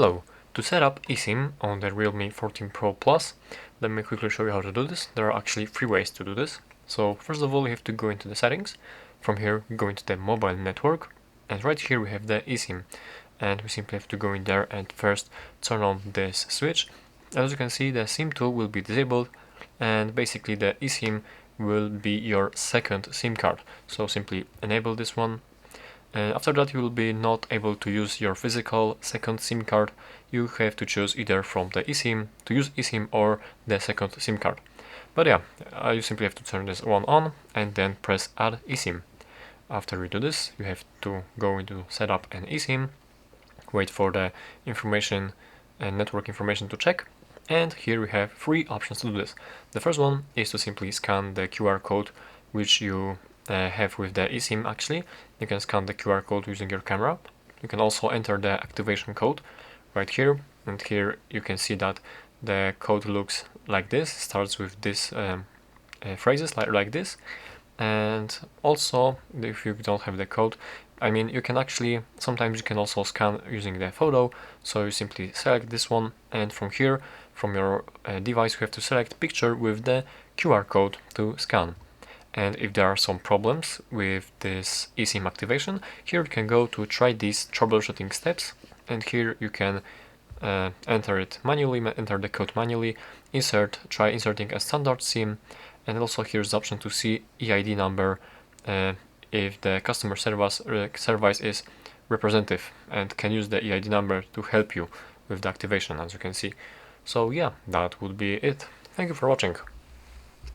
Hello! To set up eSIM on the Realme 14 Pro Plus, let me quickly show you how to do this. There are actually three ways to do this. So first of all, you have to go into the settings. From here, go into the mobile network, and right here we have the eSIM. And we simply have to go in there and first turn on this switch. As you can see, the SIM tool will be disabled, and basically the eSIM will be your second SIM card. So simply enable this one. After that, you will be not able to use your physical second SIM card. You have to choose either from the eSIM to use eSIM or the second SIM card. But yeah, you simply have to turn this one on and then press add eSIM. After you do this, you have to go into setup an eSIM, wait for the information and network information to check, and here we have three options to do this. The first one is to simply scan the QR code which you have with the eSIM. Actually, you can scan the QR code using your camera. You can also enter the activation code right here, and here you can see that the code looks like this, starts with this phrases like this. And also, if you don't have the code, you can actually, sometimes you can also scan using the photo. So you simply select this one, and from here, from your device, you have to select picture with the QR code to scan. And if there are some problems with this eSIM activation, here you can go to try these troubleshooting steps, and here you can enter it manually, enter the code manually, try inserting a standard SIM, and also here's the option to see EID number if the customer service is representative and can use the EID number to help you with the activation, as you can see. So yeah, that would be it. Thank you for watching.